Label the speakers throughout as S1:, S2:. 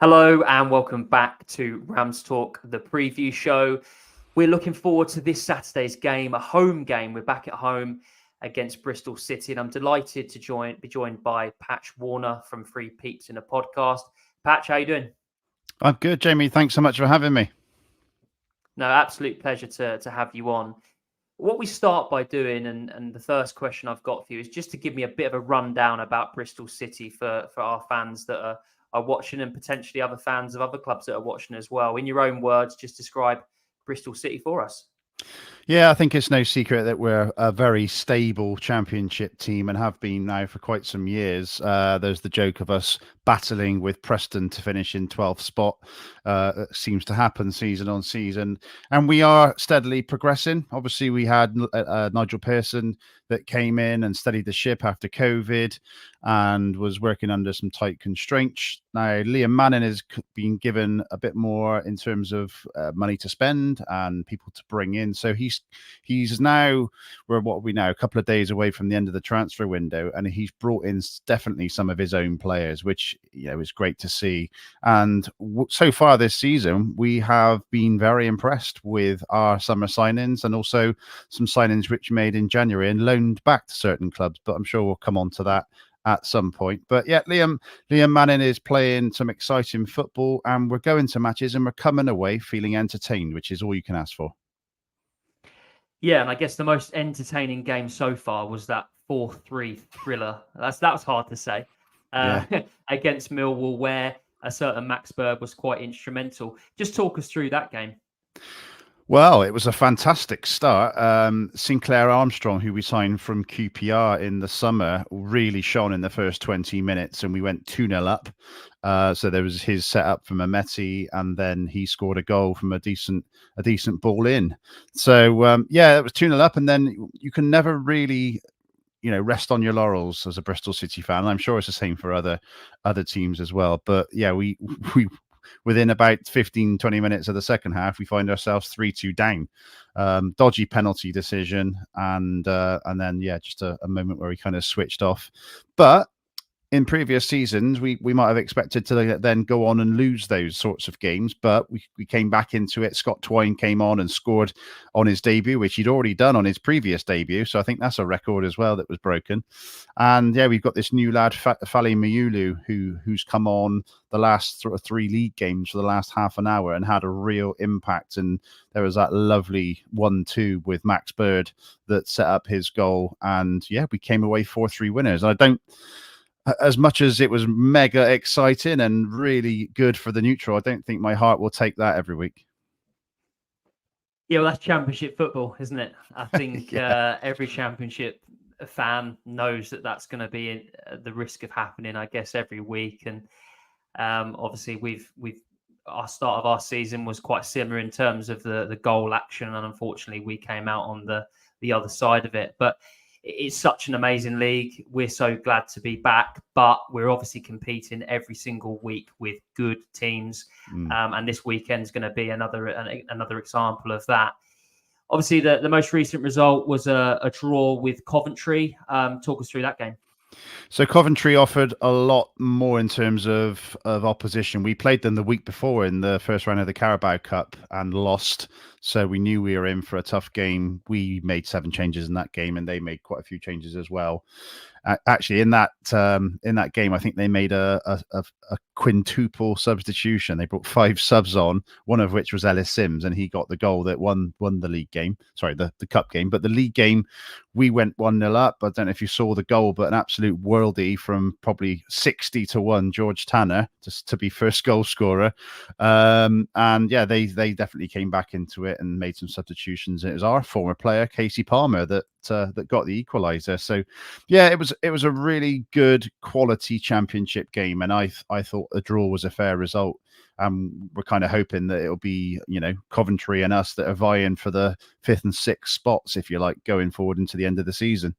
S1: Hello and welcome back to Rams Talk, the preview show. We're looking forward to this Saturday's game, a home game. We're back at home against Bristol City, and I'm delighted to be joined by Patch Warner from Peaps In a podcast. Patch, how you doing?
S2: I'm good, Jamie. Thanks so much for having me.
S1: No, absolute pleasure to have you on. What we start by doing, and the first question I've got for you is just to give me a bit of a rundown about Bristol City for our fans that are watching and potentially other fans of other clubs that are watching as well. In your own words, just describe Bristol City for us.
S2: Yeah, I think it's no secret that we're a very stable championship team and have been now for quite some years. There's the joke of us battling with Preston to finish in 12th spot. It seems to happen season on season. And we are steadily progressing. Obviously, we had Nigel Pearson that came in and steadied the ship after COVID and was working under some tight constraints. Now, Liam Manning has been given a bit more in terms of money to spend and people to bring in. So he's now, a couple of days away from the end of the transfer window, and he's brought in definitely some of his own players, which is great to see. And so far this season, we have been very impressed with our summer signings and also some signings which made in January and loaned back to certain clubs. But I'm sure we'll come on to that at some point. But yeah, Liam Manning is playing some exciting football, and we're going to matches and we're coming away feeling entertained, which is all you can ask for.
S1: Yeah, and I guess the most entertaining game so far was that 4-3 thriller. That was hard to say. Against Millwall, where a certain Max Berg was quite instrumental. Just talk us through that game.
S2: Well, it was a fantastic start. Sinclair Armstrong, who we signed from QPR in the summer, really shone in the first 20 minutes, and we went 2-0 up. So there was his setup from Ameti, and then he scored a goal from a decent ball in. So it was 2-0 up, and then you can never really rest on your laurels as a Bristol City fan. And I'm sure it's the same for other teams as well. But yeah, we within about 15, 20 minutes of the second half, we find ourselves 3-2 down. Dodgy penalty decision, and then just a moment where we kind of switched off. But in previous seasons, we might have expected to then go on and lose those sorts of games, but we came back into it. Scott Twine came on and scored on his debut, which he'd already done on his previous debut. So I think that's a record as well that was broken. And yeah, we've got this new lad, Fali Mayulu, who's come on the last sort of 3 league games for the last half an hour and had a real impact. And there was that lovely 1-2 with Max Bird that set up his goal. And yeah, we came away 4-3 winners. And as much as it was mega exciting and really good for the neutral, I don't think my heart will take that every week.
S1: Yeah, well, that's championship football, isn't it? I think every championship fan knows that that's going to be the risk of happening, I guess, every week. And obviously, we've our start of our season was quite similar in terms of the goal action, and unfortunately, we came out on the other side of it. But it's such an amazing league. We're so glad to be back, but we're obviously competing every single week with good teams. And this weekend is going to be another example of that. Obviously, the most recent result was a draw with Coventry. Talk us through that game.
S2: So Coventry offered a lot more in terms of opposition. We played them the week before in the first round of the Carabao Cup and lost. So we knew we were in for a tough game. We made 7 changes in that game, and they made quite a few changes as well. Actually, in that game, I think they made a quintuple substitution. They brought 5 subs on, one of which was Ellis Sims, and he got the goal that won the league game. Sorry, the cup game. But the league game, we went 1-0 up. I don't know if you saw the goal, but an absolute worldie from probably 60-1, George Tanner, just to be first goal scorer. And yeah, they definitely came back into it and made some substitutions. And it was our former player, Casey Palmer, that got the equaliser. So yeah, it was a really good quality championship game, and I thought a draw was a fair result. We're kind of hoping that it'll be Coventry and us that are vying for the 5th and 6th spots, if you like, going forward into the end of the season.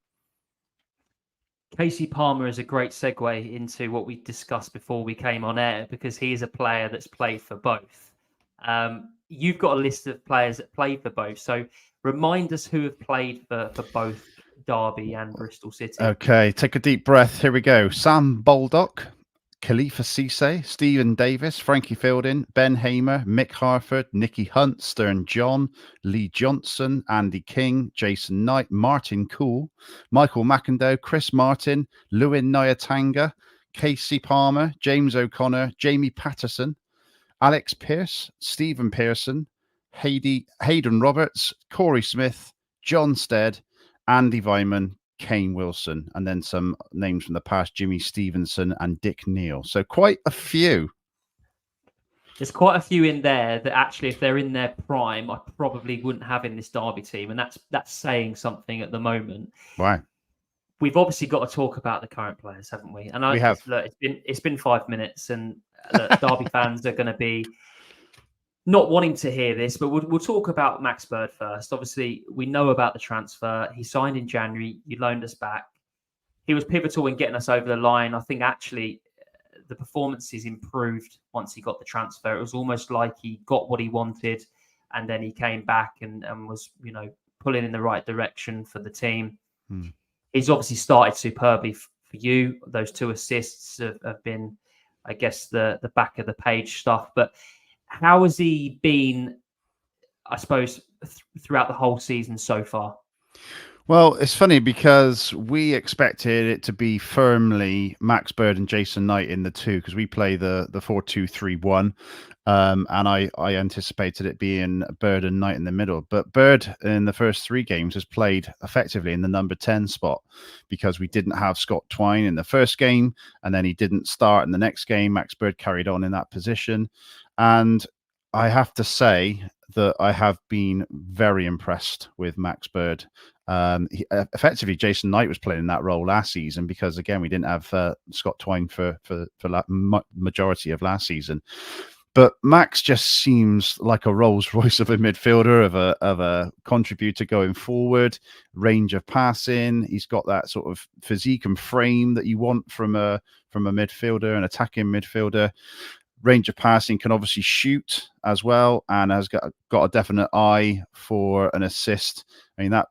S1: Casey Palmer is a great segue into what we discussed before we came on air, because he is a player that's played for both. You've got a list of players that played for both, so remind us who have played for both Derby and Bristol City.
S2: Okay, take a deep breath. Here we go. Sam Baldock, Khalifa Cisse, Stephen Davis, Frankie Fielding, Ben Hamer, Mick Harford, Nicky Hunt, Stern John, Lee Johnson, Andy King, Jason Knight, Martin Cool, Michael McIndoe, Chris Martin, Lewin Nyatanga, Casey Palmer, James O'Connor, Jamie Patterson, Alex Pearce, Stephen Pearson, Hayden Roberts, Corey Smith, John Stead, Andy Vyman, Kane Wilson, and then some names from the past, Jimmy Stevenson and Dick Neal. So quite a few.
S1: There's quite a few in there that actually, if they're in their prime, I probably wouldn't have in this Derby team. And that's saying something at the moment.
S2: Wow.
S1: We've obviously got to talk about the current players, haven't we? And
S2: We have.
S1: Look, it's been 5 minutes, and Derby fans are going to be not wanting to hear this, but we'll talk about Max Bird first. Obviously, we know about the transfer. He signed in January. You loaned us back. He was pivotal in getting us over the line. I think actually the performances improved once he got the transfer. It was almost like he got what he wanted, and then he came back and was, pulling in the right direction for the team. He's obviously started superbly for you. Those 2 assists have been, I guess, the back of the page stuff. But how has he been, I suppose, throughout the whole season so far?
S2: Well, it's funny because we expected it to be firmly Max Bird and Jason Knight in the 2, because we play the 4-2-3-1. And I anticipated it being Bird and Knight in the middle. But Bird in the first 3 games has played effectively in the number 10 spot, because we didn't have Scott Twine in the first game, and then he didn't start in the next game. Max Bird carried on in that position. And I have to say that I have been very impressed with Max Bird. Effectively, Jason Knight was playing that role last season because, again, we didn't have Scott Twine for majority of last season. But Max just seems like a Rolls Royce of a midfielder, of a contributor going forward, range of passing. He's got that sort of physique and frame that you want from a midfielder, an attacking midfielder. Range of passing, can obviously shoot as well, and has got a definite eye for an assist. I mean, that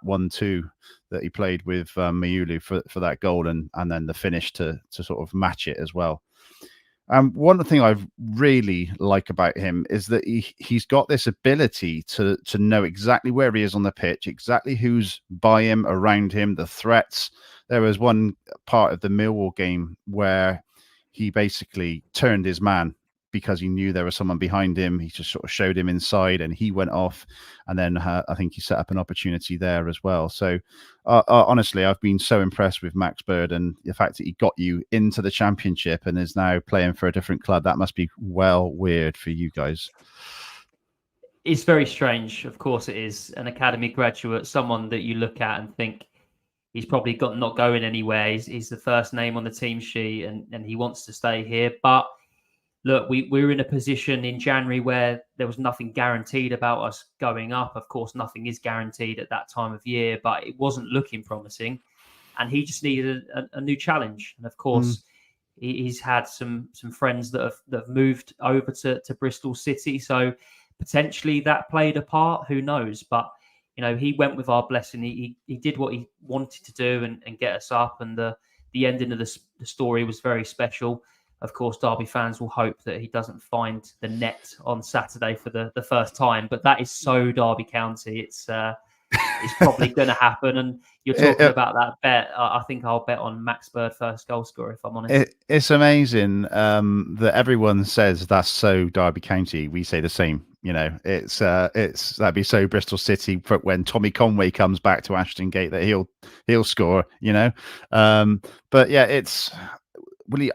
S2: 1-2 that he played with Mayulu for that goal, and then the finish to sort of match it as well. One thing I really like about him is that he's got this ability to know exactly where he is on the pitch, exactly who's by him, around him, the threats. There was one part of the Millwall game where he basically turned his man because he knew there was someone behind him. He just sort of showed him inside, and he went off. And then I think he set up an opportunity there as well. So honestly, I've been so impressed with Max Bird, and the fact that he got you into the Championship and is now playing for a different club. That must be well weird for you guys.
S1: It's very strange. Of course it is. An academy graduate, someone that you look at and think, he's probably not going anywhere. He's the first name on the team sheet, and he wants to stay here. But look, we were in a position in January where there was nothing guaranteed about us going up. Of course, nothing is guaranteed at that time of year, but it wasn't looking promising. And he just needed a new challenge. And of course, he's had some friends that have moved over to Bristol City. So potentially that played a part. Who knows? But he went with our blessing. He did what he wanted to do and get us up. And the ending of the story was very special. Of course, Derby fans will hope that he doesn't find the net on Saturday for the first time. But that is so Derby County. It's probably going to happen. And you're talking about that bet. I think I'll bet on Max Bird first goal scorer, if I'm honest.
S2: It's amazing that everyone says that's so Derby County. We say the same. It's that'd be so Bristol City for when Tommy Conway comes back to Ashton Gate that he'll score. But yeah,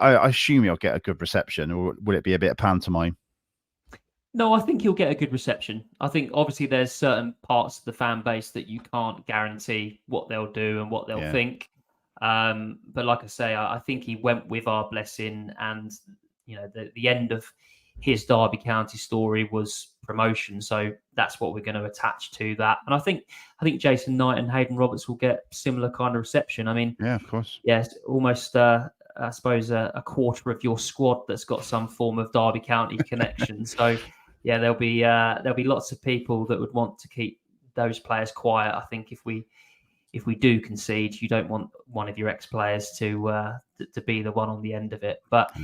S2: I assume he'll get a good reception, or will it be a bit of pantomime?
S1: No, I think he'll get a good reception. I think obviously there's certain parts of the fan base that you can't guarantee what they'll do and what they'll think. But like I say, I think he went with our blessing, and the end of his Derby County story was promotion. So that's what we're going to attach to that. And I think Jason Knight and Hayden Roberts will get similar kind of reception. I mean,
S2: yeah, of course.
S1: Yes, almost I suppose a quarter of your squad that's got some form of Derby County connection. So yeah, there'll be lots of people that would want to keep those players quiet. I think if we if we do concede, you don't want one of your ex-players to be the one on the end of it. But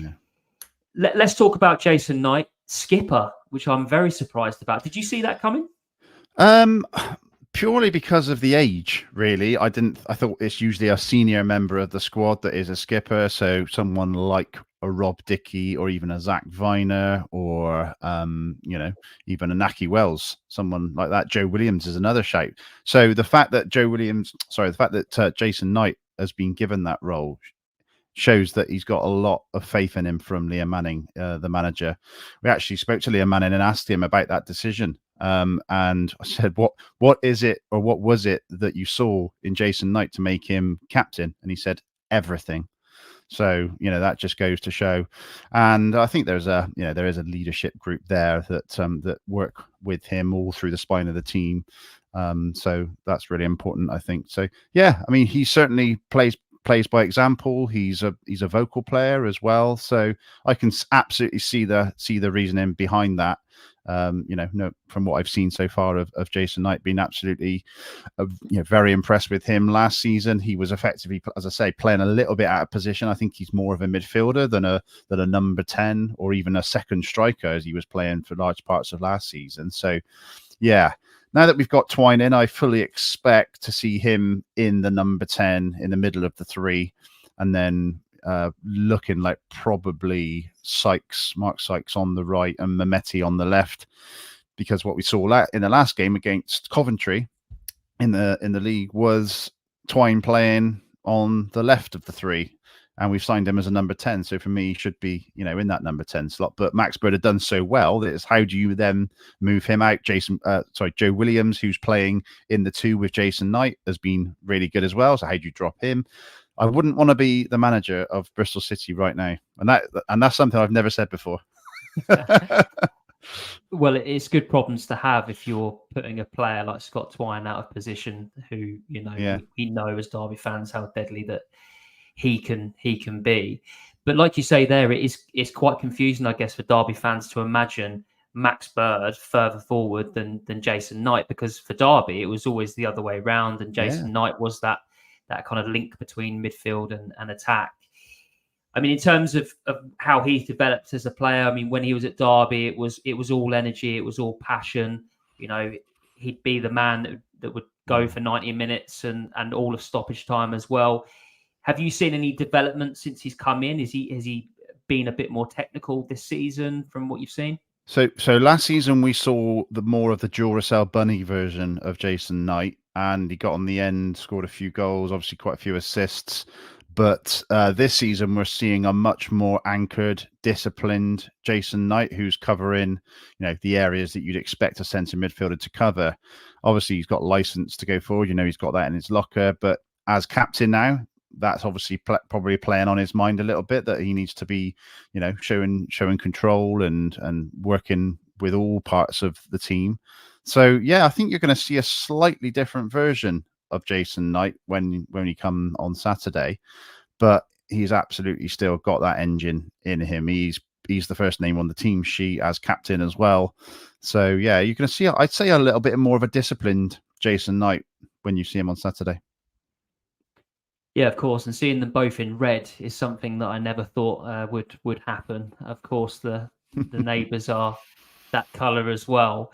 S1: let's talk about Jason Knight, skipper, which I'm very surprised about. Did you see that coming?
S2: Purely because of the age, really. I thought it's usually a senior member of the squad that is a skipper. So someone like a Rob Dickey or even a Zach Viner or, even a Naki Wells, someone like that. Joe Williams is another shout. So the fact that Jason Knight has been given that role shows that he's got a lot of faith in him from Liam Manning, the manager. We actually spoke to Liam Manning and asked him about that decision. And I said, what is it, or what was it that you saw in Jason Knight to make him captain? And he said, everything. So, that just goes to show. And I think there is a leadership group there that work with him all through the spine of the team. So that's really important, I think. So, yeah, I mean, he certainly plays by example. He's a vocal player as well. So I can absolutely see the reasoning behind that. From what I've seen so far of Jason Knight, being absolutely, very impressed with him last season. He was effectively, as I say, playing a little bit out of position. I think he's more of a midfielder than a number 10 or even a second striker, as he was playing for large parts of last season. So, yeah. Now that we've got Twine in, I fully expect to see him in the number 10 in the middle of the three, and then looking like probably Mark Sykes on the right and Mehmeti on the left, because what we saw in the last game against Coventry in the league was Twine playing on the left of the three, and we've signed him as a number 10. So for me, he should be, in that number 10 slot. But Max Bird had done so well that it's how do you then move him out? Joe Williams, who's playing in the 2 with Jason Knight, has been really good as well. So how do you drop him? I wouldn't want to be the manager of Bristol City right now. And that's something I've never said before.
S1: Well, it's good problems to have if you're putting a player like Scott Twine out of position, who, we know as Derby fans how deadly that he can be. But like you say there, it's quite confusing, I guess, for Derby fans to imagine Max Bird further forward than Jason Knight, because for Derby it was always the other way around, and Jason Knight was that kind of link between midfield and attack. I mean, in terms of how he's developed as a player, I mean, when he was at Derby, it was all energy, it was all passion. He'd be the man that would go for 90 minutes and all of stoppage time as well. Have you seen any development since he's come in? Has he been a bit more technical this season from what you've seen?
S2: So last season we saw the more of the Duracell Bunny version of Jason Knight, and he got on the end, scored a few goals, obviously quite a few assists. But this season we're seeing a much more anchored, disciplined Jason Knight, who's covering, the areas that you'd expect a centre midfielder to cover. Obviously, he's got license to go forward. He's got that in his locker. But as captain now, that's obviously probably playing on his mind a little bit, that he needs to be, showing control and working with all parts of the team. So, yeah, I think you're going to see a slightly different version of Jason Knight when he come on Saturday, but he's absolutely still got that engine in him. He's the first name on the team sheet as captain as well. So, yeah, you're going to see, I'd say, a little bit more of a disciplined Jason Knight when you see him on Saturday.
S1: Yeah, of course, and seeing them both in red is something that I never thought would happen. Of course, the neighbours are that colour as well.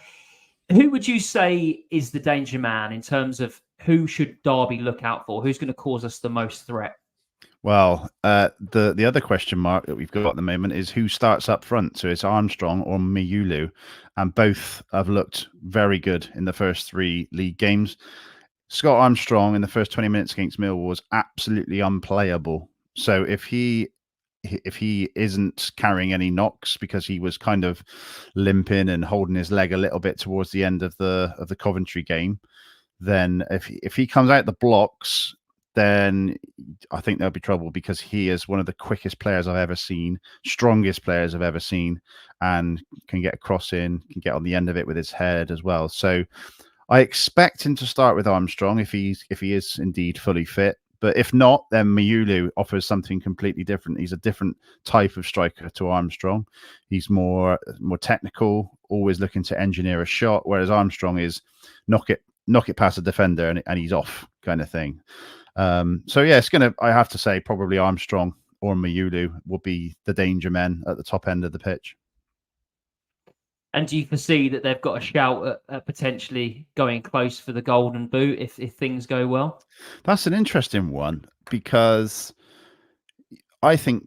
S1: Who would you say is the danger man in terms of who should Derby look out for? Who's going to cause us the most threat?
S2: Well, the other question mark that we've got at the moment is who starts up front. So it's Armstrong or Miyulu, and both have looked very good in the first 3 league games. Scott Armstrong in the first 20 minutes against Millwall was absolutely unplayable. So if he isn't carrying any knocks, because he was kind of limping and holding his leg a little bit towards the end of the Coventry game, then if he comes out the blocks, then I think there'll be trouble, because he is one of the quickest players I've ever seen, strongest players I've ever seen, and can get a cross in, can get on the end of it with his head as well. So I expect him to start with Armstrong if he is indeed fully fit. But if not, then Miyulu offers something completely different. He's a different type of striker to Armstrong. He's more technical, always looking to engineer a shot, whereas Armstrong is knock it past a defender and he's off kind of thing. So yeah, I have to say, probably Armstrong or Mayulu will be the danger men at the top end of the pitch.
S1: And do you foresee that they've got a shout at potentially going close for the Golden Boot if things go well?
S2: That's an interesting one, because I think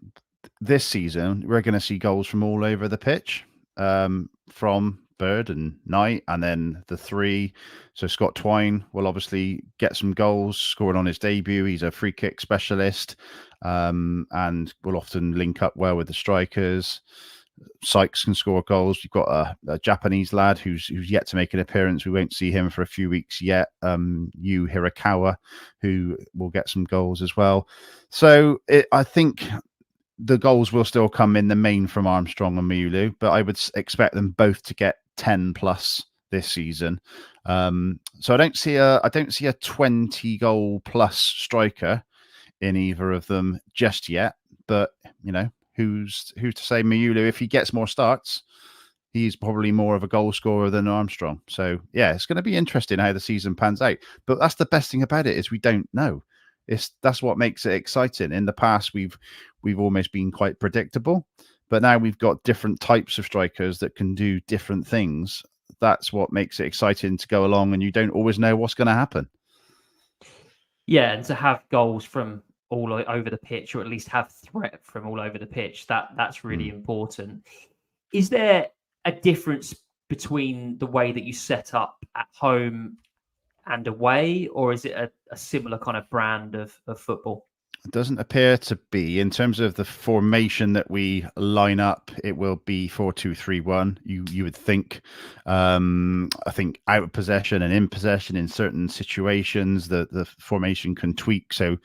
S2: this season we're going to see goals from all over the pitch, from Bird and Knight, and then the three. So Scott Twine will obviously get some goals, scoring on his debut. He's a free kick specialist, and will often link up well with the strikers. Sykes can score goals. You've got a Japanese lad who's yet to make an appearance. We won't see him for a few weeks yet. Yu Hirakawa, who will get some goals as well. So I think the goals will still come in the main from Armstrong and Mayulu, but I would expect them both to get 10 plus this season. So I don't see a 20 goal plus striker in either of them just yet. But who's to say Mayulu, if he gets more starts, he's probably more of a goal scorer than Armstrong. So yeah, it's going to be interesting how the season pans out. But that's the best thing about it, is we don't know. That's what makes it exciting. In the past, we've almost been quite predictable, but now we've got different types of strikers that can do different things. That's what makes it exciting to go along, and you don't always know what's going to happen.
S1: Yeah, and to have goals from all over the pitch, or at least have threat from all over the pitch, that's really important. Is there a difference between the way that you set up at home and away, or is it a similar kind of brand of football?
S2: It doesn't appear to be. In terms of the formation that we line up, it will be 4-2-3-1. You would think. I think out of possession and in possession in certain situations, the formation can tweak. So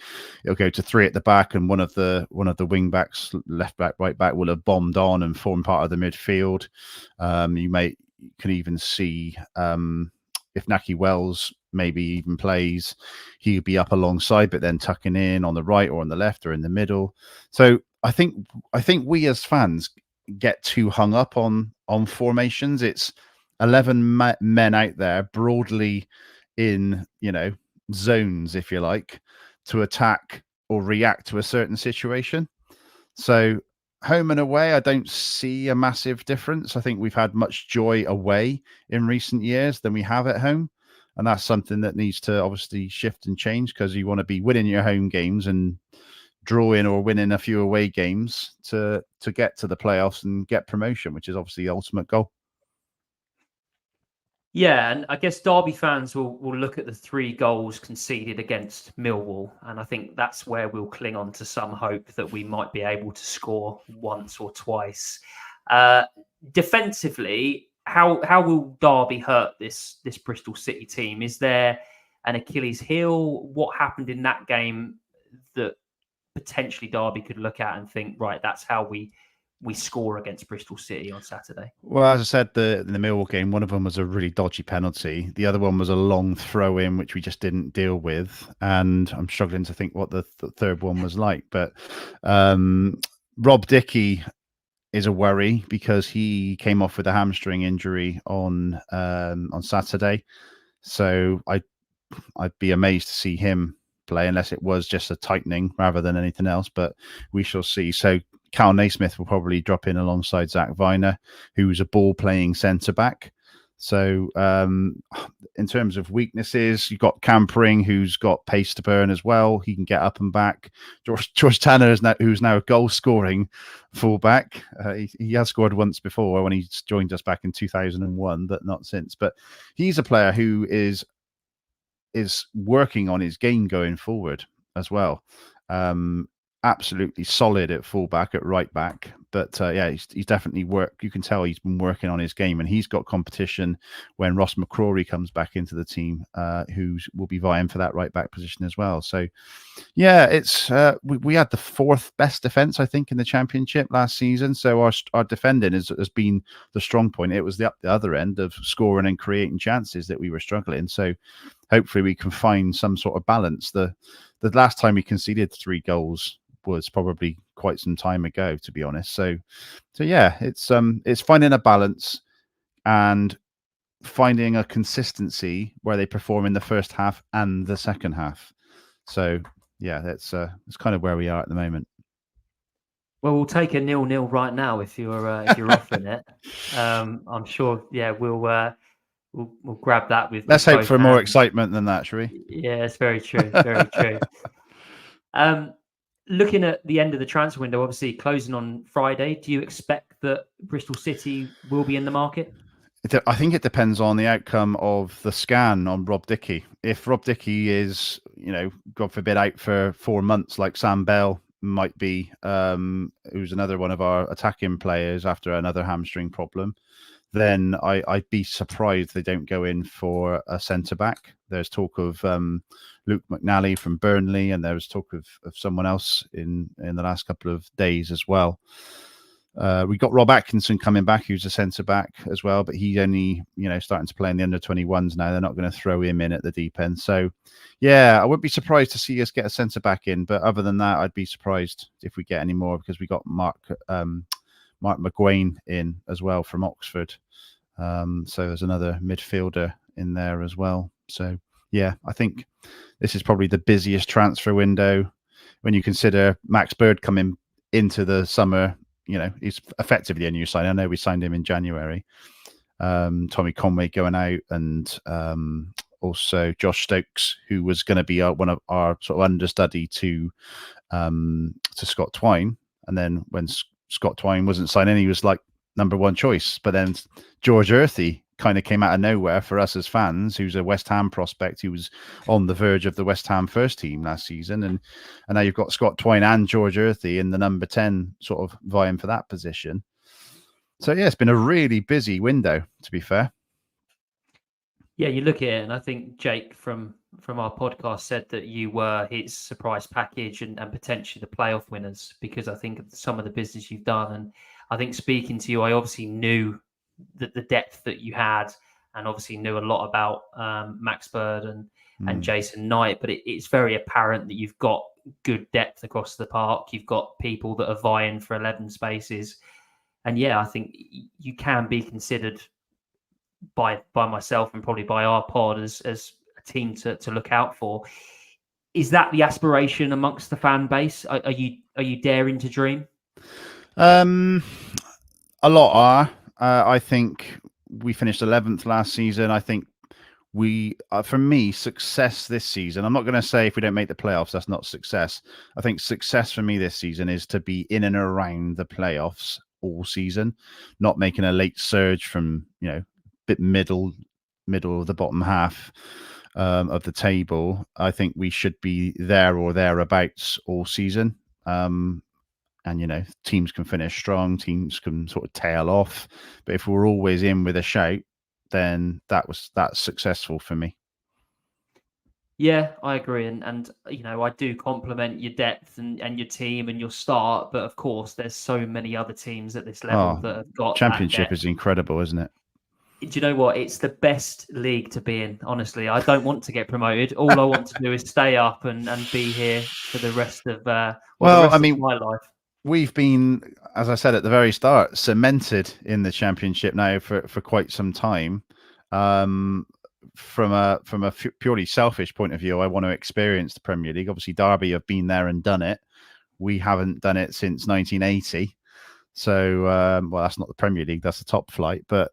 S2: it'll go to three at the back, and one of the wing backs, left back, right back, will have bombed on and form part of the midfield. You can even see if Naki Wells maybe even plays, he would be up alongside, but then tucking in on the right or on the left or in the middle. So I think we as fans get too hung up on formations. It's 11 men out there broadly in zones, if you like, to attack or react to a certain situation. So home and away, I don't see a massive difference. I think we've had much joy away in recent years than we have at home. And that's something that needs to obviously shift and change, because you want to be winning your home games and drawing or winning a few away games to get to the playoffs and get promotion, which is obviously the ultimate goal.
S1: Yeah, and I guess Derby fans will look at the 3 goals conceded against Millwall, and I think that's where we'll cling on to some hope that we might be able to score once or twice. Defensively, how will Derby hurt this Bristol City team? Is there an Achilles heel? What happened in that game that potentially Derby could look at and think, right, that's how we score against Bristol City on Saturday?
S2: Well, as I said, in the Millwall game, one of them was a really dodgy penalty. The other one was a long throw in, which we just didn't deal with. And I'm struggling to think what the third one was like. But Rob Dickey is a worry, because he came off with a hamstring injury on Saturday. So I'd be amazed to see him play, unless it was just a tightening rather than anything else. But we shall see. So Cal Naismith will probably drop in alongside Zach Viner, who's a ball-playing centre-back. So in terms of weaknesses, you've got Campering, who's got pace to burn as well. He can get up and back. George Tanner, who's now a goal-scoring fullback. He has scored once before when he joined us back in 2001, but not since. But he's a player who is working on his game going forward as well. Absolutely solid at fullback, at right back, but he's definitely worked. You can tell he's been working on his game, and he's got competition when Ross McCrory comes back into the team, who will be vying for that right back position as well. So yeah, it's we had the 4th best defense, I think, in the Championship last season. So our defending has been the strong point. It was the other end of scoring and creating chances that we were struggling. So hopefully we can find some sort of balance. The last time we conceded 3 goals was probably quite some time ago, to be honest. So yeah, it's finding a balance, and finding a consistency where they perform in the first half and the second half. So yeah, that's kind of where we are at the moment.
S1: Well, we'll take a 0-0 right now if you're offering it. I'm sure. Yeah, we'll grab that with.
S2: Let's hope
S1: both
S2: for
S1: hands.
S2: more excitement than that, shall we?
S1: Yeah, it's very true. Very true. Looking at the end of the transfer window, obviously closing on Friday, do you expect that Bristol City will be in the market?
S2: I think it depends on the outcome of the scan on Rob Dickie. If Rob Dickie is, God forbid, out for 4 months, like Sam Bell might be, who's another one of our attacking players after another hamstring problem, then I'd be surprised they don't go in for a centre back. There's talk of Luke McNally from Burnley, and there was talk of someone else in the last couple of days as well. We got Rob Atkinson coming back, who's a centre back as well, but he's only starting to play in the under-21s now. They're not going to throw him in at the deep end. So, yeah, I wouldn't be surprised to see us get a centre back in. But other than that, I'd be surprised if we get any more, because we got Mark McGuane in as well from Oxford. So there's another midfielder in there as well. So, yeah, I think this is probably the busiest transfer window when you consider Max Bird coming into the summer. He's effectively a new sign. I know we signed him in January. Tommy Conway going out, and also Josh Stokes, who was going to be one of our sort of understudy to Scott Twine. And then when Scott Twine wasn't signing, he was like number one choice. But then George Earthy kind of came out of nowhere for us as fans, who's a West Ham prospect who was on the verge of the West Ham first team last season. And now you've got Scott Twine and George Earthy in the number 10 sort of vying for that position. So, yeah, it's been a really busy window, to be fair.
S1: Yeah, you look at it, and I think Jake from our podcast said that you were his surprise package and potentially the playoff winners, because I think of some of the business you've done. And I think speaking to you, I obviously knew that the depth that you had, and obviously knew a lot about Max Bird and Jason Knight, but it's very apparent that you've got good depth across the park. You've got people that are vying for 11 spaces. And yeah, I think you can be considered by myself and probably by our pod as a team to look out for. Is that the aspiration amongst the fan base? Are you daring to dream?
S2: A lot are. I think we finished 11th last season. I think for me, success this season, I'm not going to say if we don't make the playoffs, that's not success. I think success for me this season is to be in and around the playoffs all season, not making a late surge from, bit middle of the bottom half of the table. I think we should be there or thereabouts all season. And, teams can finish strong, teams can sort of tail off. But if we're always in with a shout, then that's successful for me.
S1: Yeah, I agree. And I do compliment your depth and your team and your start. But of course, there's so many other teams at this level that have got
S2: Championship is incredible, isn't it?
S1: Do you know what? It's the best league to be in, honestly. I don't want to get promoted. All I want to do is stay up and be here for the rest of of my life.
S2: We've been, as I said at the very start, cemented in the Championship now for quite some time. From a purely selfish point of view, I want to experience the Premier League. Obviously, Derby have been there and done it. We haven't done it since 1980. So, well, that's not the Premier League. That's the top flight. But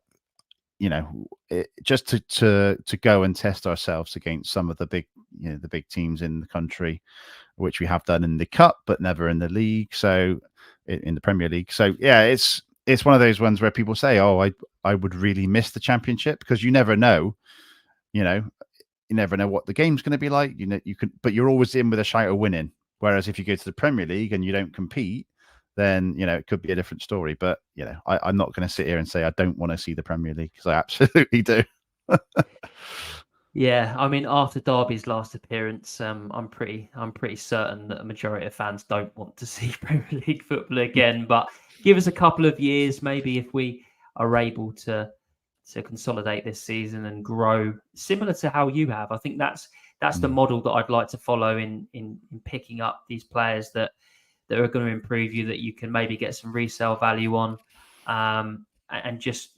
S2: just to go and test ourselves against some of the big teams in the country, which we have done in the Cup, but never in the league. So in the Premier League. So yeah, it's one of those ones where people say, "Oh, I would really miss the Championship," because you never know. You never know what the game's going to be like. But you're always in with a shout of winning. Whereas if you go to the Premier League and you don't compete, then it could be a different story. But I'm not going to sit here and say I don't want to see the Premier League, because I absolutely do.
S1: Yeah, I mean, after Derby's last appearance, I'm pretty certain that a majority of fans don't want to see Premier League football again. But give us a couple of years, maybe, if we are able to consolidate this season and grow, similar to how you have. I think that's the model that I'd like to follow in picking up these players that are going to improve you, that you can maybe get some resale value on, and just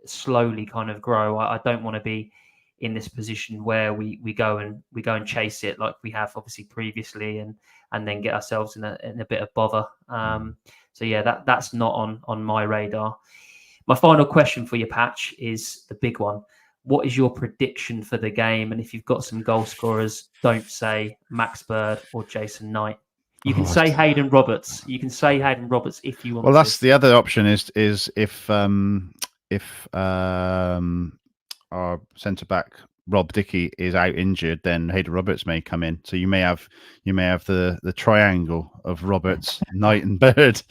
S1: slowly kind of grow. I don't want to be in this position where we go and chase it like we have obviously previously, and then get ourselves in a bit of bother. So yeah, that's not on my radar. My final question for you, Patch, is the big one. What is your prediction for the game? And if you've got some goal scorers, don't say Max Bird or Jason Knight. You can say Hayden Roberts. You can say Hayden Roberts if you want
S2: Well,
S1: to.
S2: that's the other option is if our centre back Rob Dickey is out injured, then Hayden Roberts may come in. So you may have the triangle of Roberts, Knight, and Bird.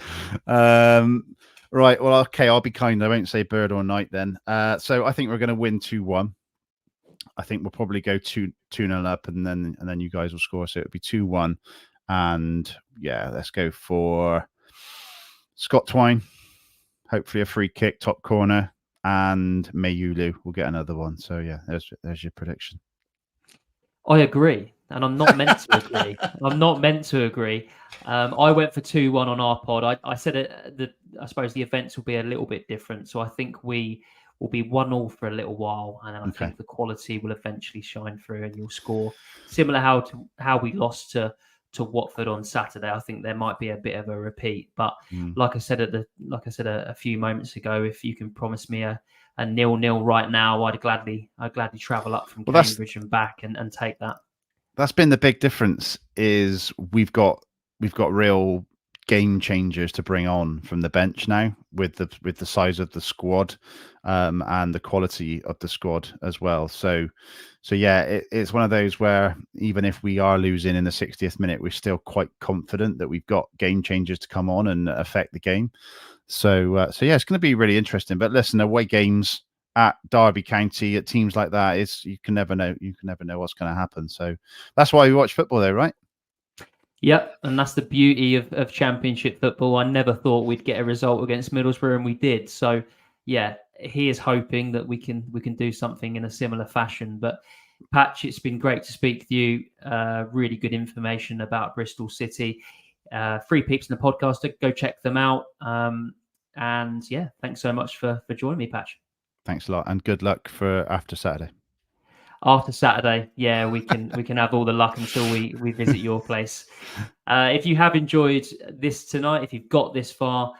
S2: Right. Well, okay. I'll be kind. I won't say Bird or Knight then. So I think we're going to win 2-1. I think we'll probably go 2-0 up, and then you guys will score. So it'll be 2-1. And yeah, let's go for Scott Twine. Hopefully a free kick, top corner, and Mayulu will get another one. So yeah, there's your prediction.
S1: I agree, and I'm not meant to agree. I'm not meant to agree. I went for 2-1 on our pod. I said I suppose the events will be a little bit different. So I think we will be 1-1 for a little while, and then I think the quality will eventually shine through, and you'll score similar how we lost to Watford on Saturday. I think there might be a bit of a repeat, but like I said a few moments ago, if you can promise me a 0-0 right now, I'd gladly travel up from Cambridge and back and take that.
S2: That's been the big difference. Is we've got real game changers to bring on from the bench now with the size of the squad and the quality of the squad as well. So yeah, it's one of those where even if we are losing in the 60th minute, we're still quite confident that we've got game changers to come on and affect the game. So yeah, it's going to be really interesting. But listen, away games at Derby County, at teams like that, you can never know what's going to happen. So that's why we watch football, though, right?
S1: Yep, and that's the beauty of Championship football. I never thought we'd get a result against Middlesbrough, and we did. So yeah, he is hoping that we can do something in a similar fashion. But Patch, it's been great to speak with you. Really good information about Bristol City. Free Peeps in the podcast. Go check them out. And yeah, thanks so much for joining me, Patch.
S2: Thanks a lot, and good luck for after Saturday.
S1: After Saturday, yeah, we can have all the luck until we visit your place. If you have enjoyed this tonight, if you've got this far,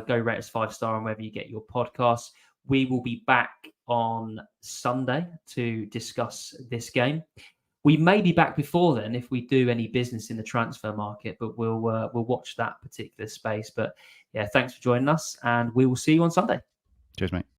S1: go rate us 5-star on wherever you get your podcasts. We will be back on Sunday to discuss this game. We may be back before then if we do any business in the transfer market, but we'll watch that particular space. But yeah, thanks for joining us, and we will see you on Sunday.
S2: Cheers, mate.